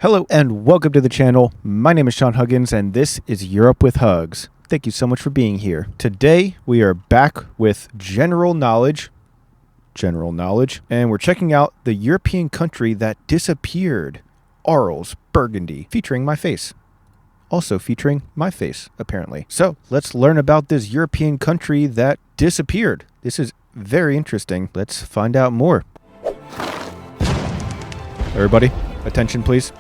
Hello and welcome to the channel. My name is Sean Huggins and this is Europe with Hugs. Thank you so much for being here. Today we are back with general knowledge, and we're checking out the European country that disappeared, Arles, Burgundy, featuring my face. Also featuring my face, apparently. So let's learn about this European country that disappeared. This is very interesting. Let's find out more. Everybody, attention please.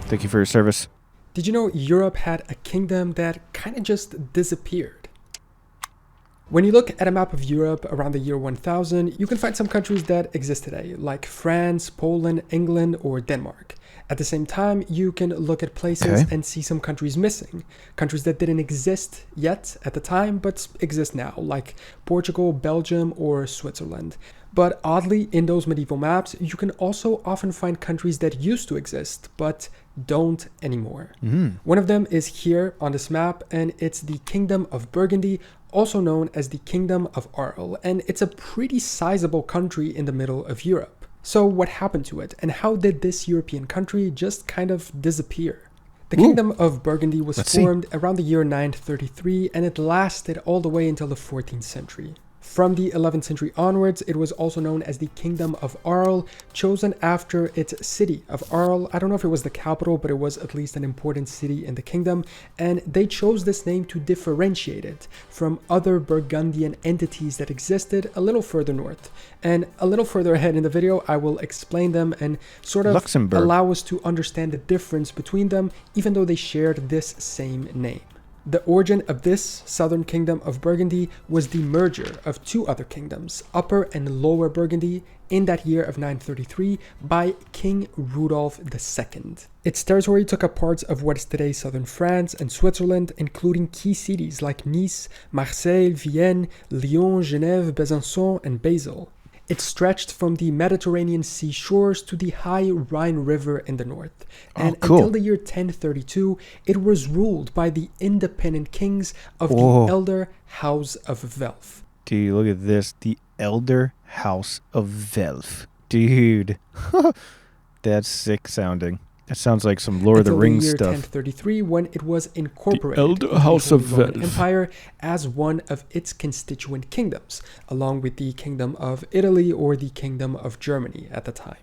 Thank you for your service. Did you know Europe had a kingdom that kind of just disappeared? When you look at a map of Europe around the year 1000, you can find some countries that exist today, like France, Poland, England, or Denmark. At the same time, you can look at places and see some countries missing. Countries that didn't exist yet at the time, but exist now, like Portugal, Belgium, or Switzerland. But oddly, in those medieval maps, you can also often find countries that used to exist, but don't anymore. One of them is here on this map, and it's the Kingdom of Burgundy, also known as the Kingdom of Arles, and it's a pretty sizable country in the middle of Europe. So what happened to it, and how did this European country just kind of disappear? The Kingdom of Burgundy was formed around the year 933, and it lasted all the way until the 14th century. From the 11th century onwards, it was also known as the Kingdom of Arles, chosen after its city of Arles. I don't know if it was the capital, but it was at least an important city in the kingdom, and they chose this name to differentiate it from other Burgundian entities that existed a little further north. And a little further ahead in the video, I will explain them and sort of allow us to understand the difference between them, even though they shared this same name. The origin of this southern kingdom of Burgundy was the merger of two other kingdoms, Upper and Lower Burgundy, in that year of 933 by King Rudolf II. Its territory took up parts of what is today southern France and Switzerland, including key cities like Nice, Marseille, Vienne, Lyon, Genève, Besançon, and Basel. It stretched from the Mediterranean sea shores to the high Rhine River in the north. And until the year 1032, it was ruled by the independent kings of the Elder House of Welf. Dude, look at this. The Elder House of Welf. Dude. That's sick sounding. That sounds like some Lord of the Rings stuff. Until the year 1033, when it was incorporated the Elder House of the Roman Empire as one of its constituent kingdoms, along with the Kingdom of Italy or the Kingdom of Germany at the time.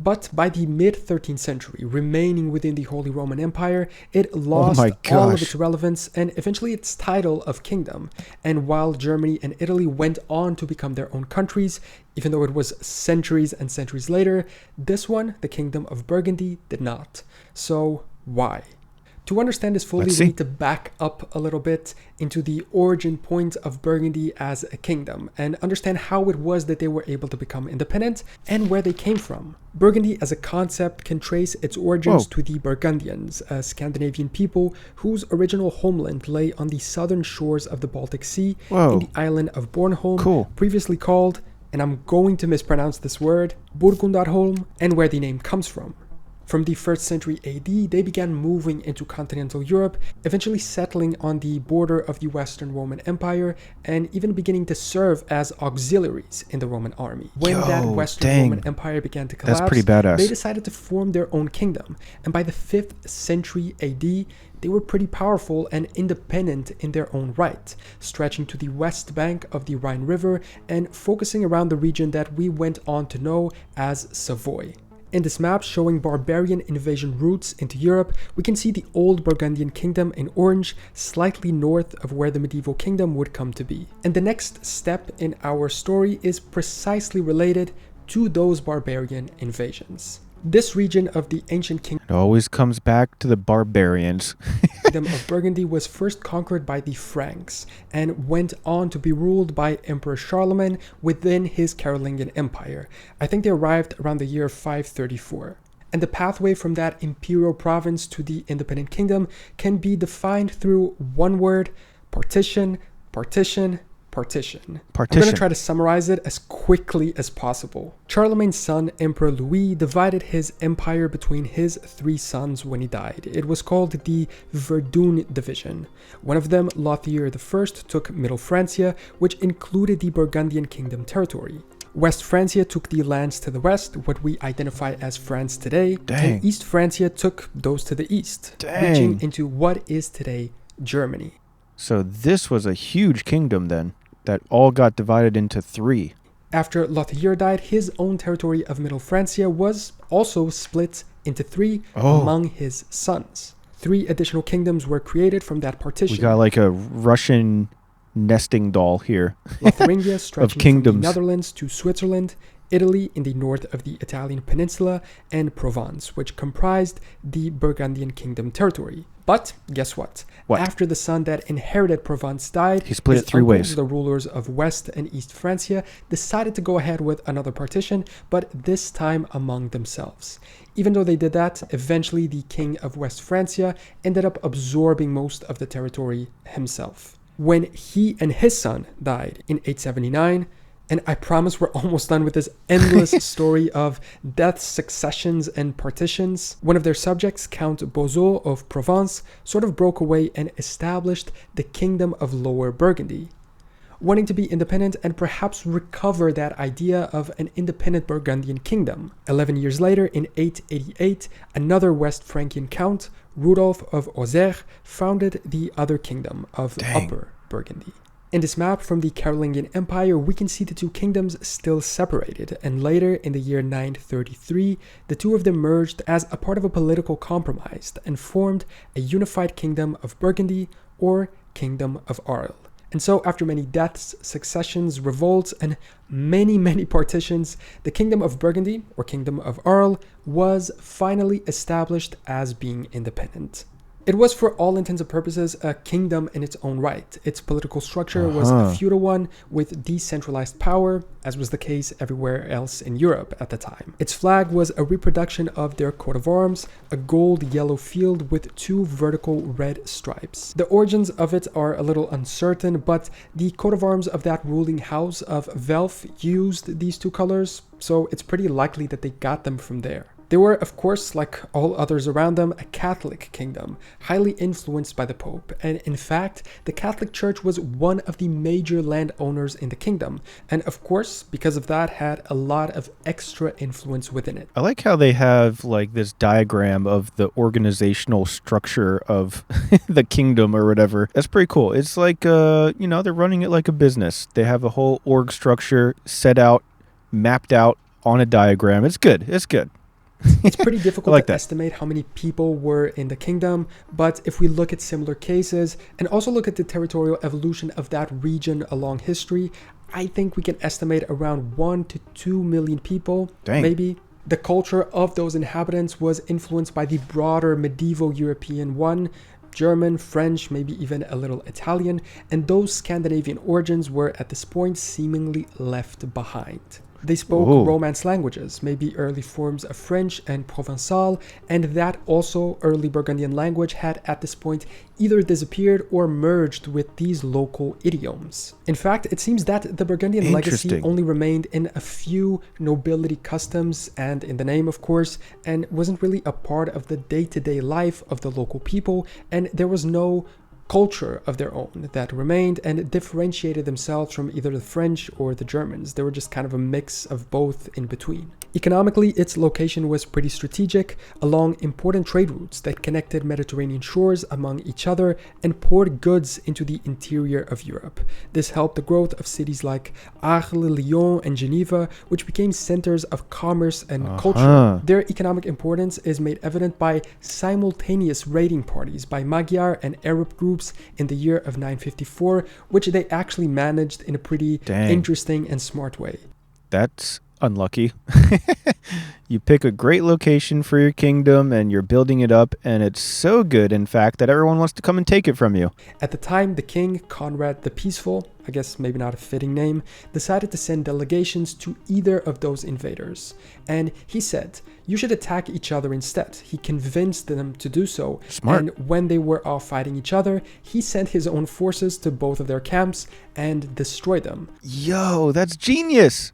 But by the mid-13th century, remaining within the Holy Roman Empire, it lost all of its relevance and eventually its title of kingdom. And while Germany and Italy went on to become their own countries, even though it was centuries and centuries later, this one, the Kingdom of Burgundy, did not. So why? To understand this fully, we need to back up a little bit into the origin point of Burgundy as a kingdom and understand how it was that they were able to become independent and where they came from. Burgundy as a concept can trace its origins to the Burgundians, a Scandinavian people whose original homeland lay on the southern shores of the Baltic Sea in the island of Bornholm, previously called, and I'm going to mispronounce this word, Burgundarholm, and where the name comes from. From the 1st century AD, they began moving into continental Europe, eventually settling on the border of the Western Roman Empire and even beginning to serve as auxiliaries in the Roman army. When that Western Roman Empire began to collapse, they decided to form their own kingdom. And by the 5th century AD, they were pretty powerful and independent in their own right, stretching to the west bank of the Rhine River and focusing around the region that we went on to know as Savoy. In this map showing barbarian invasion routes into Europe, we can see the old Burgundian kingdom in orange, slightly north of where the medieval kingdom would come to be. And the next step in our story is precisely related to those barbarian invasions. This region of the ancient kingdom always comes back to the barbarians. of Burgundy was first conquered by the Franks and went on to be ruled by Emperor Charlemagne within his Carolingian Empire. I think they arrived around the year 534. And the pathway from that imperial province to the independent kingdom can be defined through one word: partition, partition, partition. I'm going to try to summarize it as quickly as possible. Charlemagne's son, Emperor Louis, divided his empire between his three sons when he died. It was called the Verdun division. One of them, Lothair I, took Middle Francia, which included the Burgundian kingdom territory. West Francia took the lands to the west, what we identify as France today. Dang. And East Francia took those to the east, Dang. reaching into what is today Germany. So this was a huge kingdom then, that all got divided into 3. After Lothair died, his own territory of Middle Francia was also split into 3 among his sons. 3 additional kingdoms were created from that partition. We got like a Russian nesting doll here. Lotharingia stretching from the kingdoms. Netherlands to Switzerland, Italy in the north of the Italian peninsula, and Provence, which comprised the Burgundian kingdom territory. But guess what? After the son that inherited Provence died, he split it 3 ways. The rulers of West and East Francia decided to go ahead with another partition, but this time among themselves. Even though they did that, eventually the king of West Francia ended up absorbing most of the territory himself. When he and his son died in 879, and I promise we're almost done with this endless story of deaths, successions, and partitions. One of their subjects, Count Bozo of Provence, sort of broke away and established the Kingdom of Lower Burgundy, wanting to be independent and perhaps recover that idea of an independent Burgundian kingdom. 11 years later, in 888, another West Frankian count, Rudolf of Auxerre, founded the other kingdom of Upper Burgundy. In this map from the Carolingian Empire, we can see the 2 kingdoms still separated, and later in the year 933, the 2 of them merged as a part of a political compromise and formed a unified kingdom of Burgundy or Kingdom of Arles. And so after many deaths, successions, revolts, and many partitions, the Kingdom of Burgundy or Kingdom of Arles was finally established as being independent. It was, for all intents and purposes, a kingdom in its own right. Its political structure was a feudal one with decentralized power, as was the case everywhere else in Europe at the time. Its flag was a reproduction of their coat of arms, a gold-yellow field with 2 vertical red stripes. The origins of it are a little uncertain, but the coat of arms of that ruling house of Welf used these 2 colors, so it's pretty likely that they got them from there. They were, of course, like all others around them, a Catholic kingdom, highly influenced by the Pope. And in fact, the Catholic Church was one of the major landowners in the kingdom. And of course, because of that, had a lot of extra influence within it. I like how they have like this diagram of the organizational structure of the kingdom or whatever. That's pretty cool. It's like, they're running it like a business. They have a whole org structure set out, mapped out on a diagram. It's good. It's good. It's pretty difficult to estimate how many people were in the kingdom, but if we look at similar cases and also look at the territorial evolution of that region along history, I think we can estimate around 1 to 2 million people, maybe. The culture of those inhabitants was influenced by the broader medieval European one, German, French, maybe even a little Italian, and those Scandinavian origins were at this point seemingly left behind. They spoke Romance languages, maybe early forms of French and Provençal, and that also early Burgundian language had at this point either disappeared or merged with these local idioms. In fact, it seems that the Burgundian legacy only remained in a few nobility customs and in the name, of course, and wasn't really a part of the day-to-day life of the local people, and there was no culture of their own that remained and differentiated themselves from either the French or the Germans. They were just kind of a mix of both in between. Economically, its location was pretty strategic along important trade routes that connected Mediterranean shores among each other and poured goods into the interior of Europe. This helped the growth of cities like Arles, Lyon, and Geneva, which became centers of commerce and culture. Their economic importance is made evident by simultaneous raiding parties by Magyar and Arab groups in the year of 954, which they actually managed in a pretty interesting and smart way. That's unlucky. You pick a great location for your kingdom and you're building it up, and it's so good, in fact, that everyone wants to come and take it from you. At the time, the king, Conrad the Peaceful, I guess maybe not a fitting name, decided to send delegations to either of those invaders. And he said, you should attack each other instead. He convinced them to do so. Smart. And when they were all fighting each other, he sent his own forces to both of their camps and destroyed them. Yo, that's genius.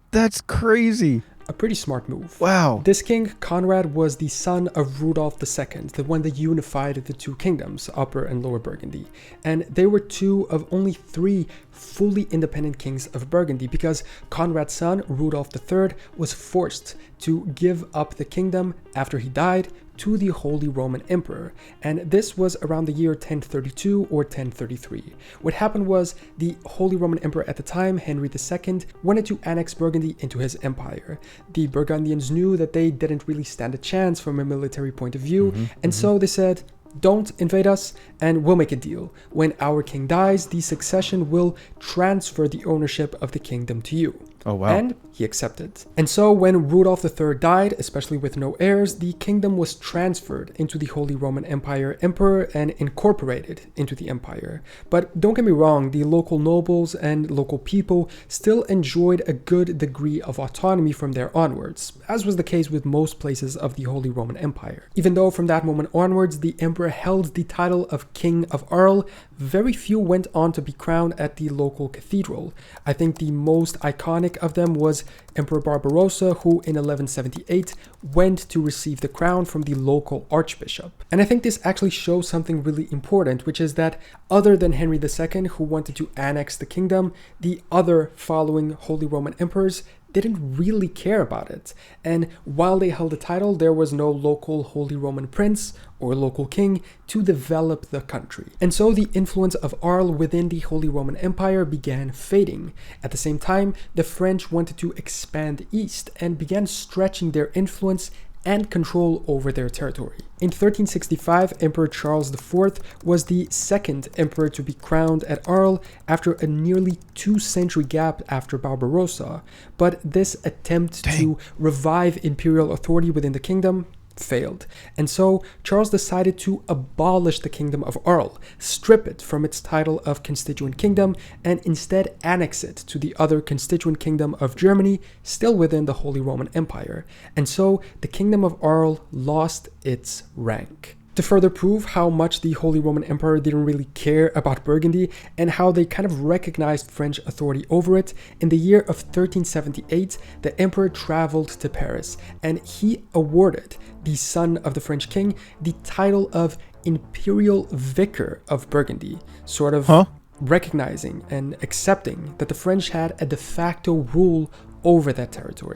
That's crazy. a pretty smart move. Wow. This king, Conrad, was the son of Rudolf II, the one that unified the two kingdoms, Upper and Lower Burgundy. And they were two of only three fully independent kings of Burgundy, because Conrad's son, Rudolf III, was forced to give up the kingdom after he died to the Holy Roman Emperor, and this was around the year 1032 or 1033. What happened was the Holy Roman Emperor at the time, Henry II, wanted to annex Burgundy into his empire. The Burgundians knew that they didn't really stand a chance from a military point of view, and so they said, don't invade us and we'll make a deal. When our king dies, the succession will transfer the ownership of the kingdom to you. Oh, wow. And he accepted. And so when Rudolf III died, especially with no heirs, the kingdom was transferred into the Holy Roman Empire emperor and incorporated into the empire. But don't get me wrong, the local nobles and local people still enjoyed a good degree of autonomy from there onwards, as was the case with most places of the Holy Roman Empire. Even though from that moment onwards, the emperor held the title of King of Arles, very few went on to be crowned at the local cathedral. I think the most iconic of them was Emperor Barbarossa, who in 1178 went to receive the crown from the local archbishop. And I think this actually shows something really important, which is that other than Henry II, who wanted to annex the kingdom, the other following Holy Roman emperors didn't really care about it. And while they held the title, there was no local Holy Roman prince or local king to develop the country. And so the influence of Arles within the Holy Roman Empire began fading. At the same time, the French wanted to expand east and began stretching their influence and control over their territory. In 1365, Emperor Charles IV was the second emperor to be crowned at Arles after a nearly 2-century gap after Barbarossa. But this attempt to revive imperial authority within the kingdom failed. And so Charles decided to abolish the kingdom of Arles, strip it from its title of constituent kingdom, and instead annex it to the other constituent kingdom of Germany, still within the Holy Roman Empire. And so the kingdom of Arles lost its rank. To further prove how much the Holy Roman Emperor didn't really care about Burgundy and how they kind of recognized French authority over it, in the year of 1378, the emperor traveled to Paris and he awarded the son of the French king the title of Imperial Vicar of Burgundy, sort of recognizing and accepting that the French had a de facto rule over that territory.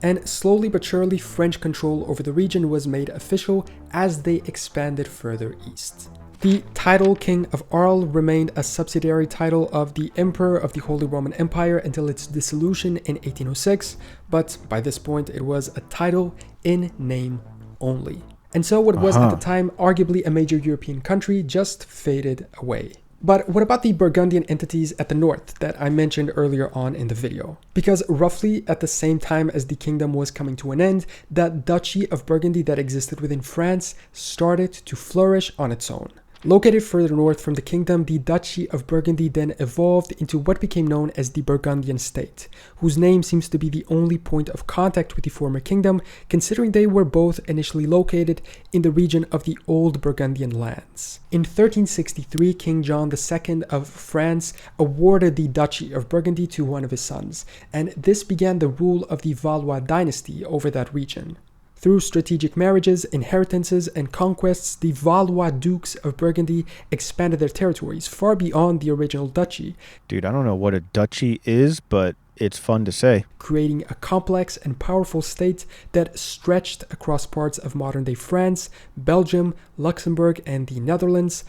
And slowly but surely, French control over the region was made official as they expanded further east. The title King of Arles remained a subsidiary title of the Emperor of the Holy Roman Empire until its dissolution in 1806, but by this point it was a title in name only. And so what was at the time arguably a major European country just faded away. But what about the Burgundian entities at the north that I mentioned earlier on in the video? Because roughly at the same time as the kingdom was coming to an end, that Duchy of Burgundy that existed within France started to flourish on its own. Located further north from the kingdom, the Duchy of Burgundy then evolved into what became known as the Burgundian state, whose name seems to be the only point of contact with the former kingdom, considering they were both initially located in the region of the old Burgundian lands. In 1363, King John II of France awarded the Duchy of Burgundy to one of his sons, and this began the rule of the Valois dynasty over that region. Through strategic marriages, inheritances, and conquests, the Valois dukes of Burgundy expanded their territories far beyond the original duchy. Dude, I don't know what a duchy is, but it's fun to say. Creating a complex and powerful state that stretched across parts of modern-day France, Belgium, Luxembourg, and the Netherlands.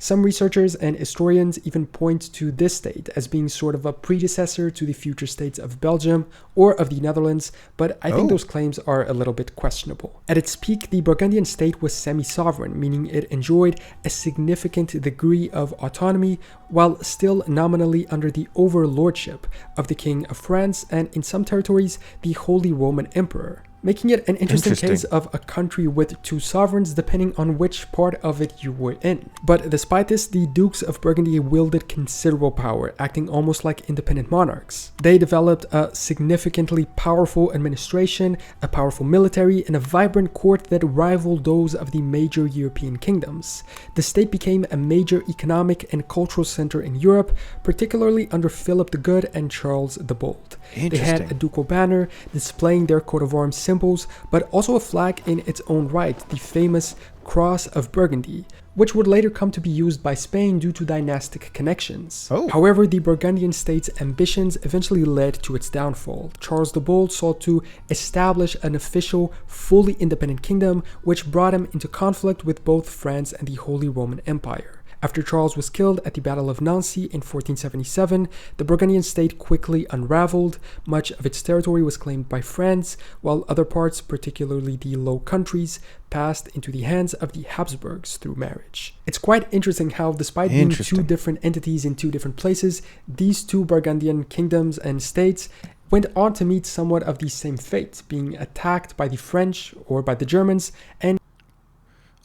Some researchers and historians even point to this state as being sort of a predecessor to the future states of Belgium or of the Netherlands, but I think those claims are a little bit questionable. At its peak, the Burgundian state was semi-sovereign, meaning it enjoyed a significant degree of autonomy while still nominally under the overlordship of the King of France and, in some territories, the Holy Roman Emperor. making it an interesting case of a country with two sovereigns depending on which part of it you were in. But despite this, the Dukes of Burgundy wielded considerable power, acting almost like independent monarchs. They developed a significantly powerful administration, a powerful military, and a vibrant court that rivaled those of the major European kingdoms. The state became a major economic and cultural center in Europe, particularly under Philip the Good and Charles the Bold. They had a ducal banner displaying their coat of arms symbols, but also a flag in its own right, the famous Cross of Burgundy, which would later come to be used by Spain due to dynastic connections. However, the Burgundian state's ambitions eventually led to its downfall. Charles the Bold sought to establish an official, fully independent kingdom, which brought him into conflict with both France and the Holy Roman Empire. After Charles was killed at the Battle of Nancy in 1477, the Burgundian state quickly unraveled. Much of its territory was claimed by France, while other parts, particularly the Low Countries, passed into the hands of the Habsburgs through marriage. It's quite interesting how, despite being two different entities in two different places, these two Burgundian kingdoms and states went on to meet somewhat of the same fate, being attacked by the French or by the Germans, and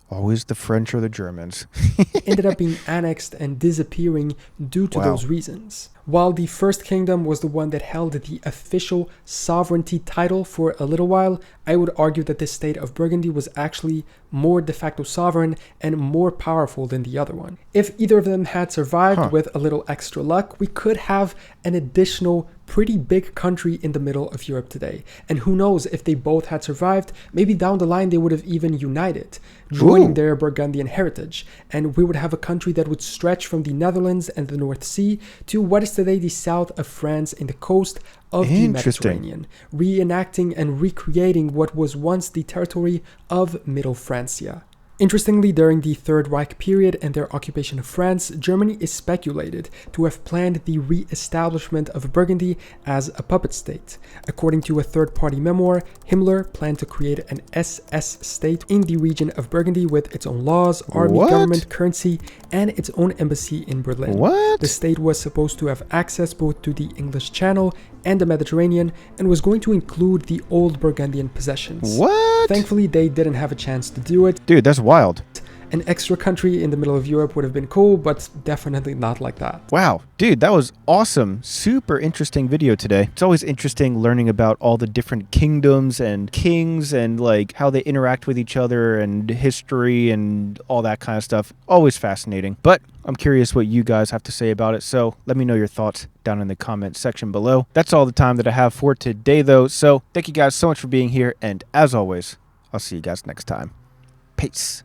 always the French or the Germans. ended up being annexed and disappearing due to those reasons. While the First Kingdom was the one that held the official sovereignty title for a little while, I would argue that this state of Burgundy was actually more de facto sovereign and more powerful than the other one. If either of them had survived with a little extra luck, we could have an additional pretty big country in the middle of Europe today. And who knows, if they both had survived, maybe down the line they would have even united, joining their Burgundian heritage, and we would have a country that would stretch from the Netherlands and the North Sea to what is today the south of France in the coast of the Mediterranean, reenacting and recreating what was once the territory of Middle Francia. Interestingly, during the Third Reich period and their occupation of France, Germany is speculated to have planned the re-establishment of Burgundy as a puppet state. According to a third-party memoir, Himmler planned to create an SS state in the region of Burgundy with its own laws, army, government, currency, and its own embassy in Berlin. The state was supposed to have access both to the English Channel and the Mediterranean, and was going to include the old Burgundian possessions. Thankfully, they didn't have a chance to do it. Dude, that's wild. An extra country in the middle of Europe would have been cool, but definitely not like that. Wow, dude, that was awesome. Super interesting video today. It's always interesting learning about all the different kingdoms and kings and like how they interact with each other and history and all that kind of stuff. Always fascinating. But I'm curious what you guys have to say about it, so let me know your thoughts down in the comment section below. That's all the time that I have for today, though, so thank you guys so much for being here, and as always, I'll see you guys next time. Peace.